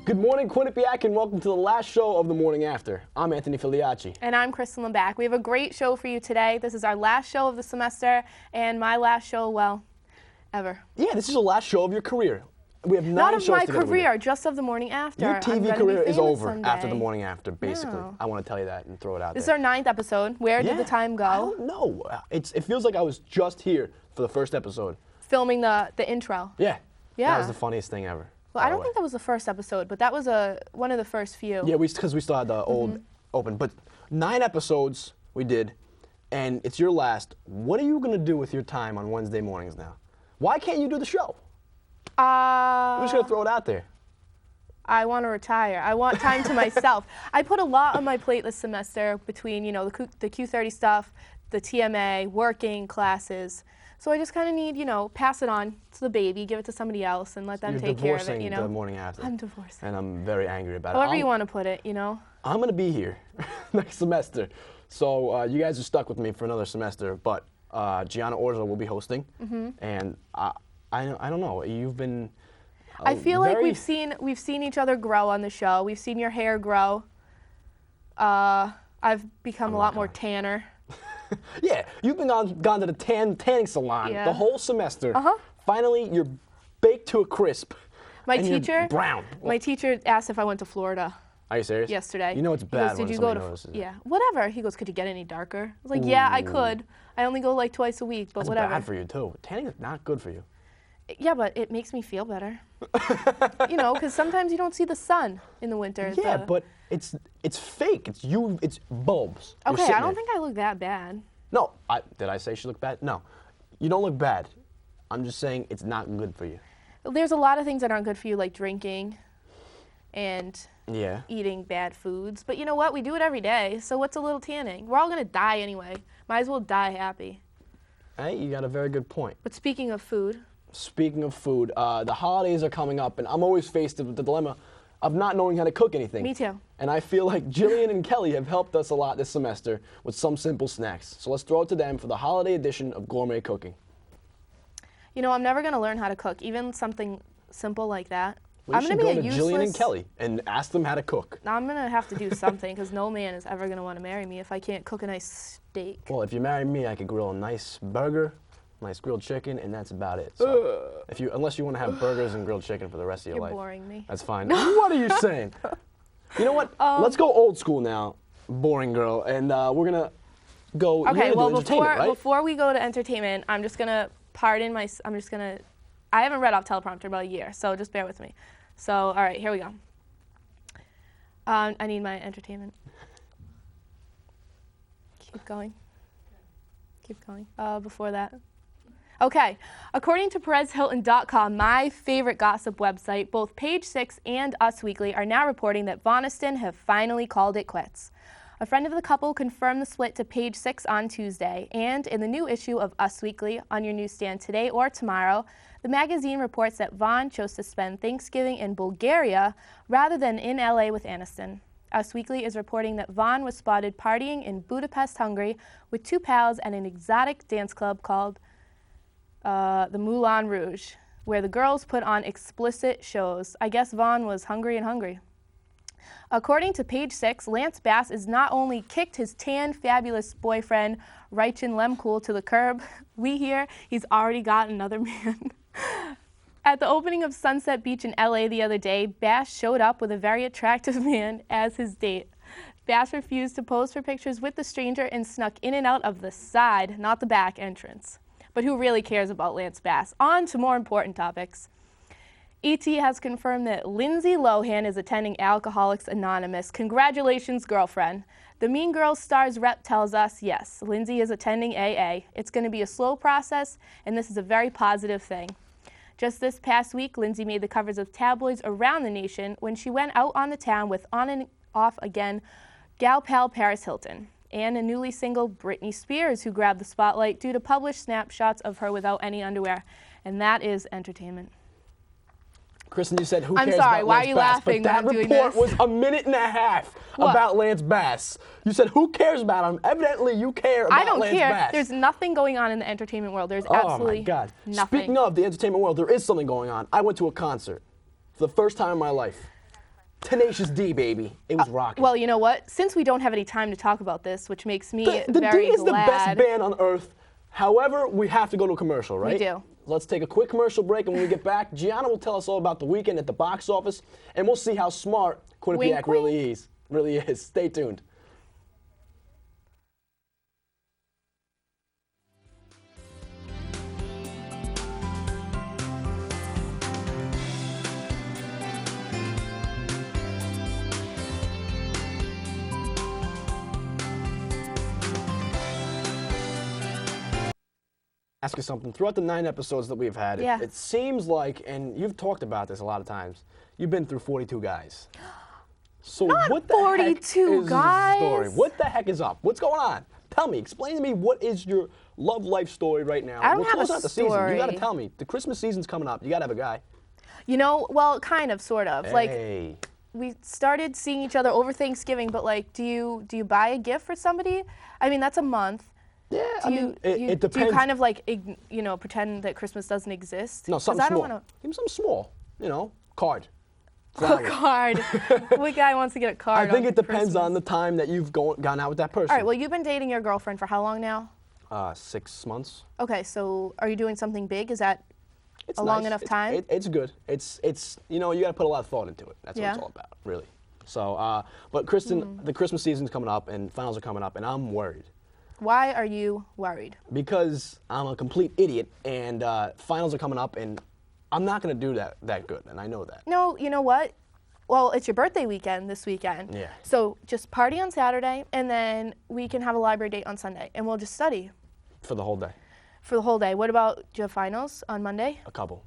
Good morning, Quinnipiac, and welcome to the last show of the morning after. I'm Anthony Filiaci. And I'm Kristin Labak. We have a great show for you today. This is our last show of the semester, and my last show, well, ever. Yeah, this is the last show of your career. We have 9 Not shows of my together with you. career, just of the morning after. Your I'm TV gonna career be is famous over someday. after the morning after, basically. No. I want to tell you that and throw it out This is there. our 9th episode. Where did the time go? I don't know. It feels like I was just here for the first episode. Filming the intro. Yeah. Yeah. That was the funniest thing ever. Well, I don't think that was the first episode, but that was one of the first few. Yeah, because we still had the old open. But 9 episodes we did, and it's your last. What are you going to do with your time on Wednesday mornings now? Why can't you do the show? I'm just going to throw it out there. I want to retire. I want time to myself. I put a lot on my plate this semester between, the Q30 stuff, the TMA, working, classes. So I just kind of need, pass it on to the baby, give it to somebody else, and let them take care of it, You're divorcing the morning after. I'm divorcing. And I'm very angry about it. However you want to put it, I'm going to be here next semester. So you guys are stuck with me for another semester, but Gianna Orzo will be hosting. And I don't know, you've been I feel like we've seen each other grow on the show. We've seen your hair grow. I've become a lot more tanner. Yeah, you've been gone to the tanning salon the whole semester. Finally, you're baked to a crisp. My and teacher, you're brown. My teacher asked if I went to Florida. Are you serious? Yesterday. You know it's bad when somebody notices. Yeah, whatever. He goes, could you get any darker? I was like, yeah, I could. I only go like twice a week, but That's whatever. That's bad for you too. Tanning is not good for you. Yeah, but it makes me feel better. Because sometimes you don't see the sun in the winter. Yeah, but it's fake. It's bulbs. Okay, I don't think I look that bad. No, did I say she looked bad? No, you don't look bad. I'm just saying it's not good for you. There's a lot of things that aren't good for you, like drinking and yeah, eating bad foods. But you know what? We do it every day, so what's a little tanning? We're all going to die anyway. Might as well die happy. Hey, you got a very good point. But speaking of food. The holidays are coming up, and I'm always faced with the dilemma of not knowing how to cook anything. Me too. And I feel like Jillian and Kelly have helped us a lot this semester with some simple snacks. So let's throw it to them for the holiday edition of Gourmet Cooking. I'm never going to learn how to cook, even something simple like that. Well, I'm going to be a useless... Jillian and Kelly and ask them how to cook. I'm going to have to do something because no man is ever going to want to marry me if I can't cook a nice steak. Well, if you marry me, I could grill a nice burger, nice grilled chicken, and that's about it. So unless you want to have burgers and grilled chicken for the rest of your life. You're boring me. That's fine. What are you saying? You know what? Let's go old school now, boring girl, and we're going to go entertainment, right? Before we go to entertainment, I'm just going to I haven't read off teleprompter about a year, so just bear with me. So, all right, here we go. I need my entertainment. Keep going. Before that. Okay, according to PerezHilton.com, my favorite gossip website, both Page 6 and Us Weekly are now reporting that Voniston have finally called it quits. A friend of the couple confirmed the split to Page 6 on Tuesday, and in the new issue of Us Weekly on your newsstand today or tomorrow, the magazine reports that Vaughn chose to spend Thanksgiving in Bulgaria rather than in LA with Aniston. Us Weekly is reporting that Vaughn was spotted partying in Budapest, Hungary with 2 pals at an exotic dance club called the Moulin Rouge, where the girls put on explicit shows. I guess Vaughn was hungry and hungry. According to Page 6, Lance Bass has not only kicked his tan, fabulous boyfriend, Reichin Lemkool, to the curb, we hear he's already got another man. At the opening of Sunset Beach in LA the other day, Bass showed up with a very attractive man as his date. Bass refused to pose for pictures with the stranger and snuck in and out of the side, not the back entrance. But who really cares about Lance Bass? On to more important topics. E.T. has confirmed that Lindsay Lohan is attending Alcoholics Anonymous. Congratulations, girlfriend. The Mean Girls star's rep tells us, yes, Lindsay is attending AA. It's going to be a slow process, and this is a very positive thing. Just this past week, Lindsay made the covers of tabloids around the nation when she went out on the town with on and off again gal pal Paris Hilton and a newly single Britney Spears, who grabbed the spotlight due to published snapshots of her without any underwear. And that is entertainment. Kristin, you said who I'm cares sorry, about why Lance are you Bass, laughing but when I'm that doing report this? was a minute and a half What? about Lance Bass. You said who cares about him? Evidently, you care about I don't Lance care. Bass. There's nothing going on in the entertainment world. There's absolutely Oh my God. nothing. Speaking of the entertainment world, there is something going on. I went to a concert for the first time in my life. Tenacious D, baby. It was rocking. Well, you know what? Since we don't have any time to talk about this, which makes me the very D is glad. the best band on earth. However, we have to go to a commercial, right? We do. Let's take a quick commercial break, and when we get back, Gianna will tell us all about the weekend at the box office, and we'll see how smart Quinnipiac really is. Stay tuned. Ask you something. Throughout the 9 episodes that we've had, it seems like, and you've talked about this a lot of times, you've been through 42 guys. So Not what the 42 heck is guys. the story? What the heck is up? What's going on? Tell me. Explain to me what is your love life story right now. I don't have close a out the season. story. You got to tell me. The Christmas season's coming up. You got to have a guy. You know, well, kind of, sort of. Hey. Like, we started seeing each other over Thanksgiving, but like, do you buy a gift for somebody? I mean, that's a month. Yeah, it depends. Do you kind of like, you know, pretend that Christmas doesn't exist? No, something small. Give him something small. You know, card. A card. What guy wants to get a card? I think it depends Christmas? on the time that you've gone out with that person. All right. Well, you've been dating your girlfriend for how long now? 6 months. Okay. So, are you doing something big? Is that a long enough time? It's good. It's you know, you got to put a lot of thought into it. That's what it's all about, really. So, but Kristin, the Christmas season's coming up and finals are coming up, and I'm worried. Why are you worried? Because I'm a complete idiot, and finals are coming up, and I'm not going to do that good, and I know that. No, you know what? Well, it's your birthday weekend this weekend. Yeah. So just party on Saturday, and then we can have a library date on Sunday, and we'll just study. For the whole day. For the whole day. What about, do you have finals on Monday? A couple.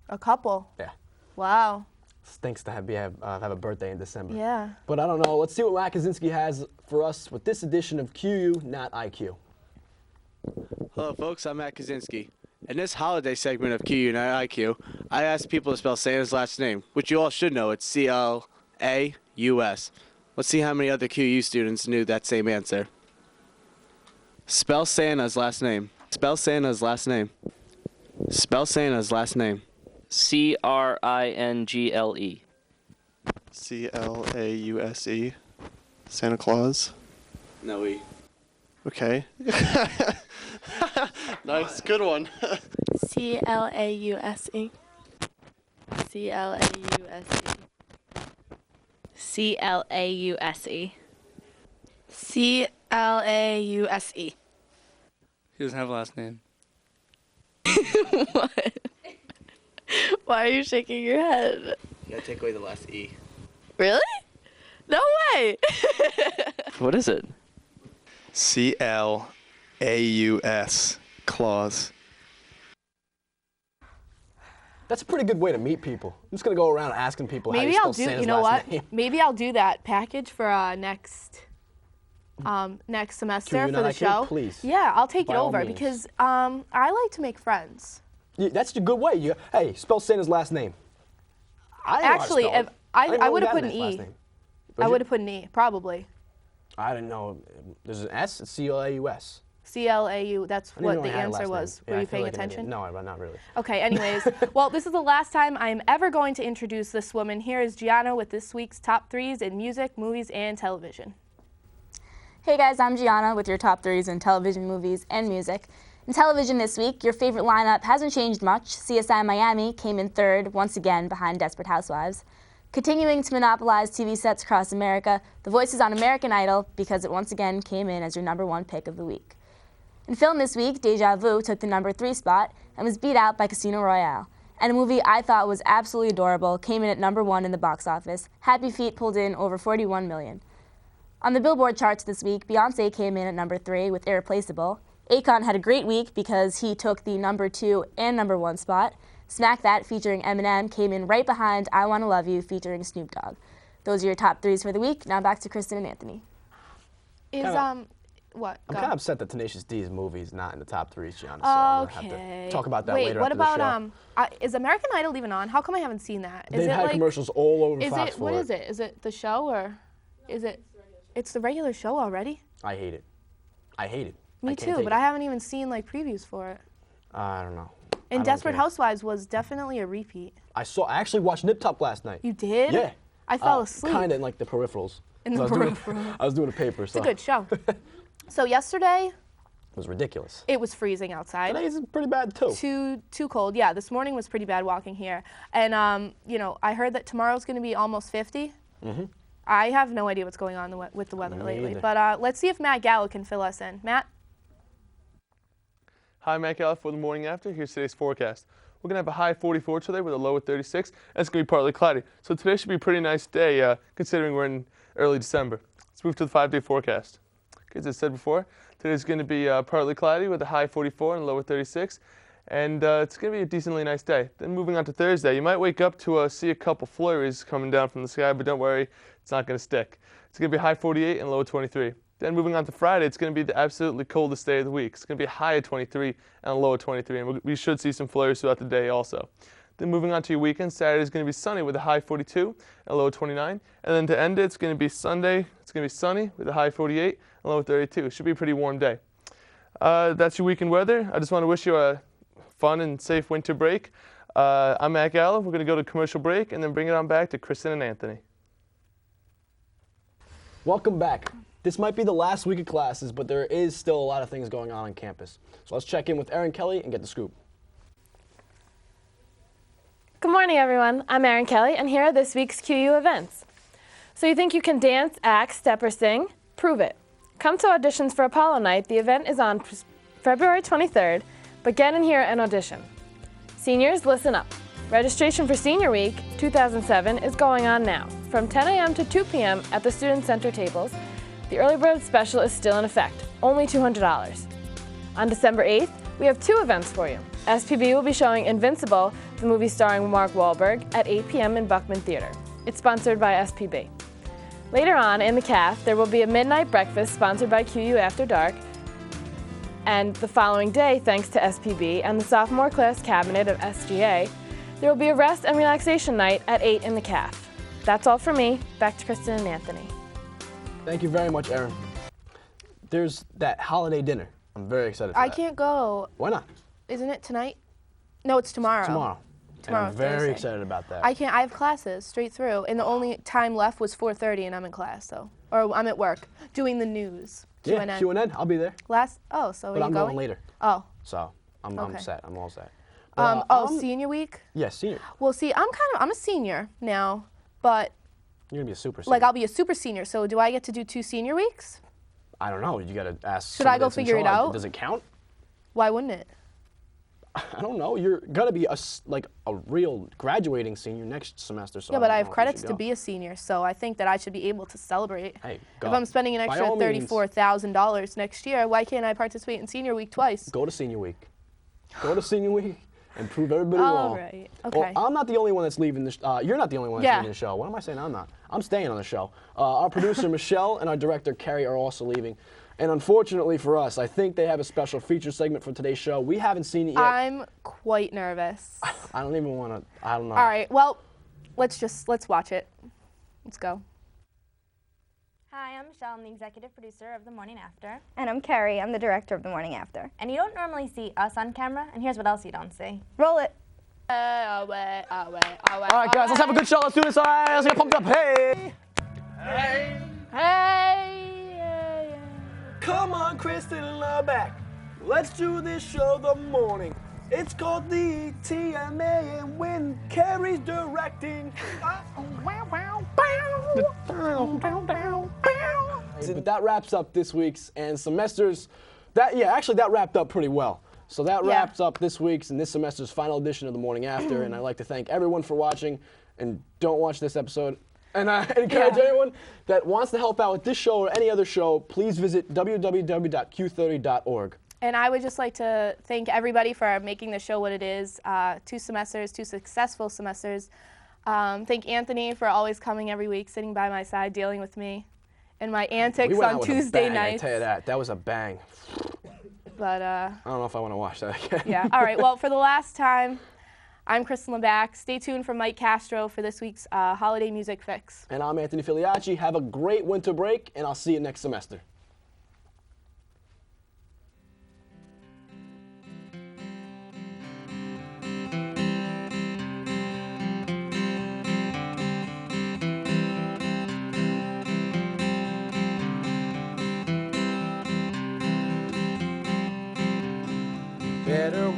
A couple? Yeah. Wow. Stinks to have a birthday in December. Yeah. But I don't know. Let's see what Matt Kuzinski has for us with this edition of QU, Not IQ. Hello, folks. I'm Matt Kuzinski. In this holiday segment of QU, Not IQ, I asked people to spell Santa's last name, which you all should know. It's C-L-A-U-S. Let's see how many other QU students knew that same answer. Spell Santa's last name. Spell Santa's last name. Spell Santa's last name. C-R-I-N-G-L-E. C-L-A-U-S-E. Santa Claus. No, E. Okay. Nice, good one. C-L-A-U-S-E. C-L-A-U-S-E. C-L-A-U-S-E. C-L-A-U-S-E. He doesn't have a last name. What? Why are you shaking your head? You gotta take away the last E. Really? No way! What is it? C-L-A-U-S. Claus. That's a pretty good way to meet people. I'm just going to go around asking people Maybe how I'll you spell do, Santa's you know last what? name. Maybe I'll do that package for next semester QU for Not the IQ? show. Please. Yeah, I'll take By it all over means. because I like to make friends. Yeah, that's a good way. Hey, spell Santa's last name. I know how to Actually, spell it. if I didn't know would he have had put an nice last E. name. I would have put an E, probably. I didn't know. There's an S. It's C-L-A-U-S. C-L-A-U, that's I didn't what know the I had a answer last was. name. Yeah, Were I you feel paying like an idiot. attention? No, not really. Okay, anyways. Well, this is the last time I'm ever going to introduce this woman. Here is Gianna with this week's top threes in music, movies, and television. Hey guys, I'm Gianna with your top threes in television, movies, and music. In television this week, your favorite lineup hasn't changed much. CSI Miami came in third, once again, behind Desperate Housewives. Continuing to monopolize TV sets across America, The Voice is on American Idol because it once again came in as your #1 pick of the week. In film this week, Deja Vu took the #3 spot and was beat out by Casino Royale. And a movie I thought was absolutely adorable came in at #1 in the box office. Happy Feet pulled in over $41 million. On the Billboard charts this week, Beyoncé came in at #3 with Irreplaceable. Akon had a great week because he took the #2 and #1 spot. Smack That featuring Eminem came in right behind I Wanna Love You featuring Snoop Dogg. Those are your top threes for the week. Now back to Kristin and Anthony. Is, what? I'm Go. kind of upset that Tenacious D's movie is not in the top threes, Gianna. So I'm gonna have Okay. to talk about that Wait, later what after the about show. is American Idol even on? How come I haven't seen that? Is They've it had like commercials all over is Fox it for what is it? Is it the show or is it? It's the regular show already. I hate it. I hate it. Me I can't too, take but it. I haven't even seen like previews for it. I don't know. I And don't Desperate care. Housewives was definitely a repeat. I actually watched Nip Tuck last night. You did? Yeah. I fell asleep. Kind of in like the peripherals. In the peripherals. I was doing a paper, so. It's a good show. So yesterday, It was ridiculous. it was freezing outside. Today's pretty bad too. Too cold. Yeah, this morning was pretty bad walking here. And, you know, I heard that tomorrow's going to be almost 50. Mm-hmm. I have no idea what's going on with the weather lately. either. But let's see if Matt Galo can fill us in. Matt? Hi, Matt Galo for the morning after. Here's today's forecast. We're going to have a high 44 today with a low of 36, and it's going to be partly cloudy. So today should be a pretty nice day considering we're in early December. Let's move to the 5-day forecast. Okay, as I said before, today's going to be partly cloudy with a high 44 and a low of 36, and it's going to be a decently nice day. Then moving on to Thursday, you might wake up to see a couple flurries coming down from the sky, but don't worry, it's not going to stick. It's going to be a high 48 and a low of 23. Then moving on to Friday, it's going to be the absolutely coldest day of the week. It's going to be a high of 23 and a low of 23, and we should see some flurries throughout the day also. Then moving on to your weekend, Saturday is going to be sunny with a high 42 and a low of 29. And then to end it, it's going to be Sunday. It's going to be sunny with a high 48 and a low of 32. It should be a pretty warm day. That's your weekend weather. I just want to wish you a fun and safe winter break. I'm Matt Gallo. We're going to go to commercial break and then bring it on back to Kristin and Anthony. Welcome back. This might be the last week of classes, but there is still a lot of things going on campus. So let's check in with Erin Kelly and get the scoop. Good morning, everyone. I'm Erin Kelly, and here are this week's QU events. So you think you can dance, act, step, or sing? Prove it. Come to auditions for Apollo Night. The event is on February 23rd, but get in here and audition. Seniors, listen up. Registration for Senior Week 2007 is going on now, from 10 a.m. to 2 p.m. at the Student Center tables. The early bird special is still in effect, only $200. On December 8th, we have 2 events for you. SPB will be showing Invincible, the movie starring Mark Wahlberg, at 8 p.m. in Buckman Theater. It's sponsored by SPB. Later on, in the CAF, there will be a midnight breakfast sponsored by QU After Dark. And the following day, thanks to SPB and the sophomore class cabinet of SGA, there will be a rest and relaxation night at 8 in the CAF. That's all for me. Back to Kristin and Anthony. Thank you very much, Erin. There's that holiday dinner. I'm very excited for that. I can't go. Why not? Isn't it tonight? No, it's tomorrow. Tomorrow. And I'm very Thursday. excited about that. I can't. I have classes straight through, and the only time left was 4:30, and I'm in class, so or I'm at work doing the news. Yeah, QNN. QNN. I'll be there. So are But you I'm going later. Oh. So I'm Okay. set. I'm all set. Senior week? Yeah, senior. Well, see, I'm a senior now, but You're going to be a super senior. like I'll be a super senior. So do I get to do 2 senior weeks? I don't know. You got to ask. Should I somebody go that's in figure it charge. out? Does it count? Why wouldn't it? I don't know. You're going to be a real graduating senior next semester. So Yeah, but I have don't know if you credits should to go. be a senior, so I think that I should be able to celebrate. Hey, If go. I'm spending an By extra all means, $34,000 next year, why can't I participate in senior week twice? Go to senior week. Go to senior week and prove everybody All wrong. right. Well, Okay. I'm not the only one that's leaving the you're not the only one that's Yeah. leaving the show. What am I saying? I'm not. I'm staying on the show. Our producer, Michelle, and our director, Carrie, are also leaving. And unfortunately for us, I think they have a special feature segment for today's show. We haven't seen it yet. I'm quite nervous. I don't even want to, I don't know. All right, well, let's watch it. Let's go. Hi, I'm Michelle. I'm the executive producer of The Morning After. And I'm Carrie. I'm the director of The Morning After. And you don't normally see us on camera, and here's what else you don't see. Roll it. All right, guys, let's have a good show. Let's do this. All right, let's get pumped up. Hey. Hey! Come on, Kristin Labak. Let's do this show the morning. It's called the TMA, and when Carrie's directing. But that wraps up this week's and semesters. That wrapped up pretty well. So that wraps up this week's and this semester's final edition of The Morning After, and I'd like to thank everyone for watching. And don't watch this episode. And I encourage anyone that wants to help out with this show or any other show, please visit www.q30.org. And I would just like to thank everybody for making the show what it is. 2 semesters, 2 successful semesters. Thank Anthony for always coming every week, sitting by my side, dealing with me and my antics on Tuesday nights. I tell you that was a bang. But I don't know if I want to watch that again. yeah. All right. Well, for the last time, I'm Kristin Labak. Stay tuned for Mike Castro for this week's Holiday Music Fix. And I'm Anthony Filiaci. Have a great winter break, and I'll see you next semester.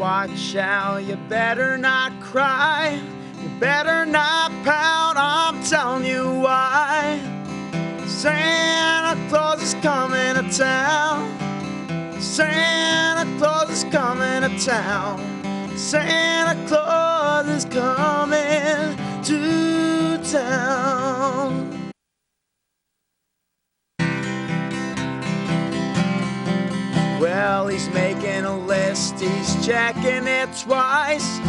watch out, you better not cry, you better not pout, I'm telling you why. Santa Claus is coming to town. Santa Claus is coming to town. Santa Claus is coming to town. Well, he's making a list, he's checking it twice.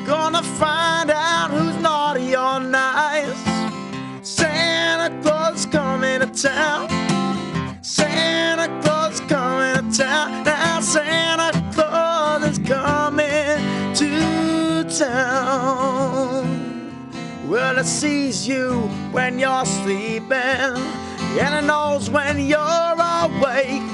Gonna find out who's naughty or nice. Santa Claus is coming to town. Santa Claus is coming to town. Now Santa Claus is coming to town. Well, it sees you when you're sleeping, and it knows when you're awake.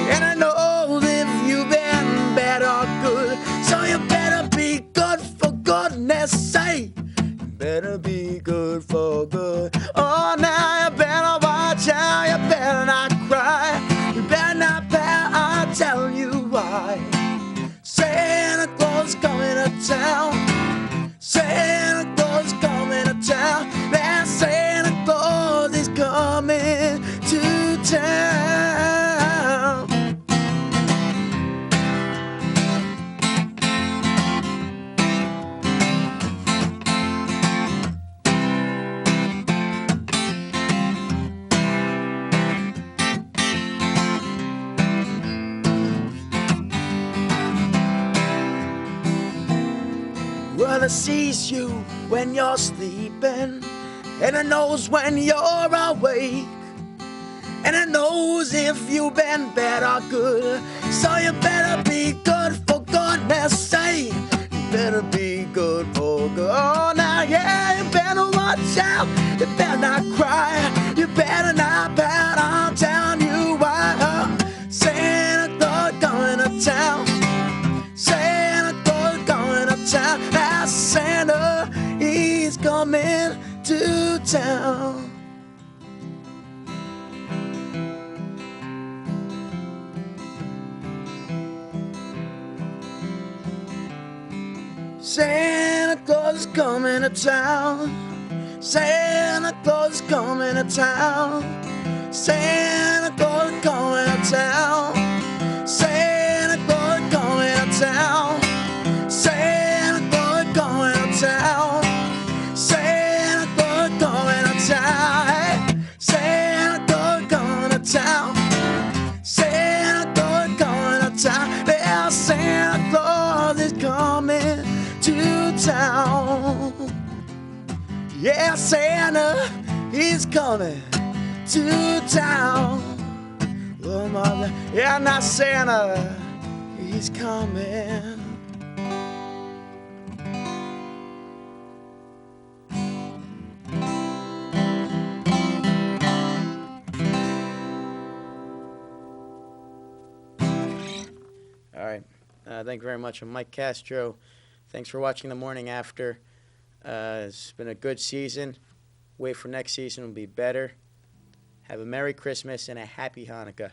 And I know if you've been bad or good, so you better be good for goodness sake. You better be good for good. Oh, now you better watch out, you better not cry, you better not pout, I'll tell you why. Santa Claus is coming to town. Santa Claus is coming to town. Now Santa Claus is coming to town. Well, it sees you when you're sleeping, and it knows when you're awake, and it knows if you've been bad or good, so you better be good for goodness sake. You better be good for good. Oh, now, yeah, you better watch out, you better not cry, you better not pout, I'm telling you why. Santa Claus coming to town. Santa Claus coming to town. Now Santa, he's coming to town. Santa Claus is coming to town. Santa Claus is coming to town. Santa Claus is coming to town. Santa Claus is coming to town. Santa Claus is coming to town. Santa Claus is coming to town. Hey, Santa Claus is coming to town. Santa Claus is coming to town. Yeah, Santa Claus is coming to town. Yeah, Santa, he's coming to town. Oh, mother, yeah, now Santa, he's coming. All right. Thank you very much. I'm Mike Castro. Thanks for watching The Morning After. It's been a good season. Wait for next season, it'll be better. Have a Merry Christmas and a Happy Hanukkah.